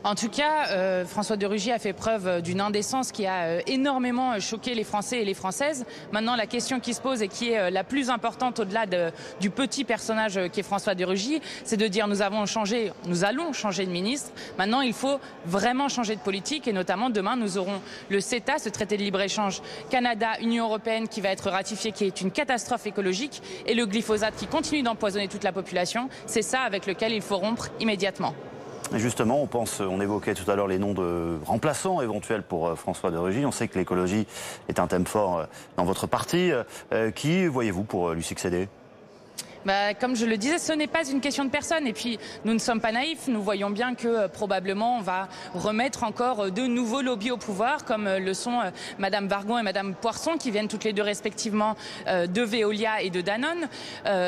En tout cas, François de Rugy a fait preuve d'une indécence qui a énormément choqué les Français et les Françaises. Maintenant, la question qui se pose et qui est la plus importante au-delà du petit personnage qu'est François de Rugy, c'est de dire nous allons changer de ministre. Maintenant, il faut vraiment changer de politique et notamment demain, nous aurons le CETA, ce traité de libre-échange Canada-Union européenne qui va être ratifié, qui est une catastrophe écologique, et le glyphosate qui continue d'empoisonner toute la population. C'est ça avec lequel il faut rompre immédiatement. Et justement, on évoquait tout à l'heure les noms de remplaçants éventuels pour François de Rugy. On sait que l'écologie est un thème fort dans votre parti. Qui voyez-vous pour lui succéder ? Comme je le disais, ce n'est pas une question de personne. Et puis, nous ne sommes pas naïfs. Nous voyons bien que probablement on va remettre encore de nouveaux lobbies au pouvoir, comme le sont Madame Wargon et Madame Poisson, qui viennent toutes les deux respectivement de Veolia et de Danone.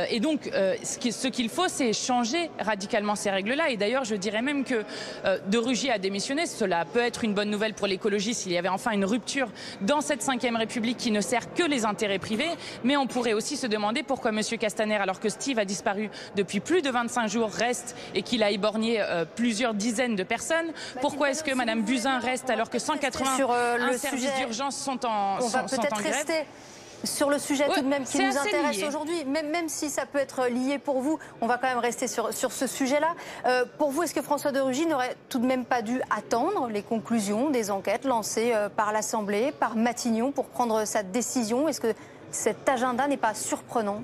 Et donc, ce qu'il faut, c'est changer radicalement ces règles-là. Et d'ailleurs, je dirais même que de Rugy a démissionné. Cela peut être une bonne nouvelle pour l'écologie s'il y avait enfin une rupture dans cette 5e République qui ne sert que les intérêts privés. Mais on pourrait aussi se demander pourquoi M. Castaner, alors que Steve a disparu depuis plus de 25 jours, reste et qu'il a éborgné plusieurs dizaines de personnes. Pourquoi est-ce que Mme Buzyn reste alors que 181 services d'urgence sont en grève ? On va peut-être rester sur le sujet tout de même qui nous intéresse aujourd'hui, même si ça peut être lié pour vous, on va quand même rester sur ce sujet-là. Pour vous, est-ce que François de Rugy n'aurait tout de même pas dû attendre les conclusions des enquêtes lancées par l'Assemblée, par Matignon, pour prendre sa décision ? Est-ce que cet agenda n'est pas surprenant ?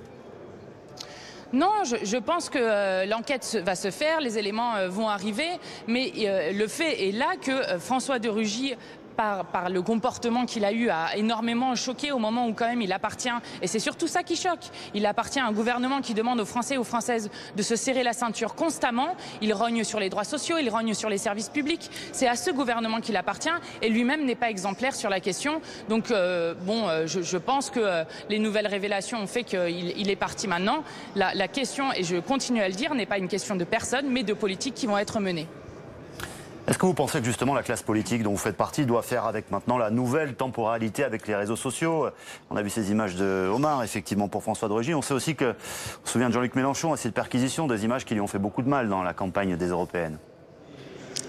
Non, je pense que l'enquête va se faire, les éléments vont arriver, mais le fait est là que François de Rugy, par le comportement qu'il a eu, a énormément choqué au moment où quand même il appartient, et c'est surtout ça qui choque, il appartient à un gouvernement qui demande aux Français et aux Françaises de se serrer la ceinture constamment. Il rogne sur les droits sociaux, il rogne sur les services publics. C'est à ce gouvernement qu'il appartient et lui-même n'est pas exemplaire sur la question. Donc je pense que les nouvelles révélations ont fait qu'il est parti maintenant. La question, et je continue à le dire, n'est pas une question de personnes mais de politiques qui vont être menées. Est-ce que vous pensez que justement la classe politique dont vous faites partie doit faire avec maintenant la nouvelle temporalité avec les réseaux sociaux ? On a vu ces images de Omar, effectivement, pour François de Rugy. On sait aussi on se souvient de Jean-Luc Mélenchon et cette perquisition, des images qui lui ont fait beaucoup de mal dans la campagne des européennes.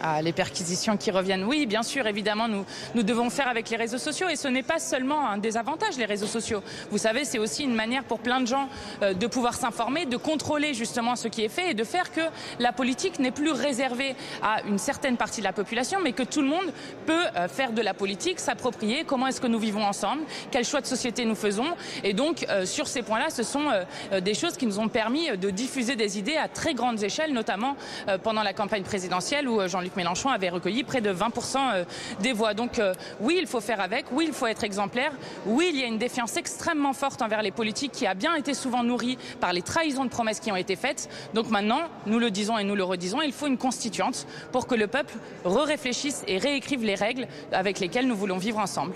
Ah, les perquisitions qui reviennent, oui, bien sûr, évidemment, nous devons faire avec les réseaux sociaux. Et ce n'est pas seulement un désavantage, les réseaux sociaux. Vous savez, c'est aussi une manière pour plein de gens de pouvoir s'informer, de contrôler justement ce qui est fait et de faire que la politique n'est plus réservée à une certaine partie de la population, mais que tout le monde peut faire de la politique, s'approprier comment est-ce que nous vivons ensemble, quel choix de société nous faisons. Et donc, sur ces points-là, ce sont des choses qui nous ont permis de diffuser des idées à très grandes échelles, notamment pendant la campagne présidentielle où Jean-Luc Mélenchon avait recueilli près de 20% des voix. Donc oui, il faut faire avec, oui, il faut être exemplaire, oui, il y a une défiance extrêmement forte envers les politiques qui a bien été souvent nourrie par les trahisons de promesses qui ont été faites. Donc maintenant, nous le disons et nous le redisons, il faut une constituante pour que le peuple réfléchisse et réécrive les règles avec lesquelles nous voulons vivre ensemble.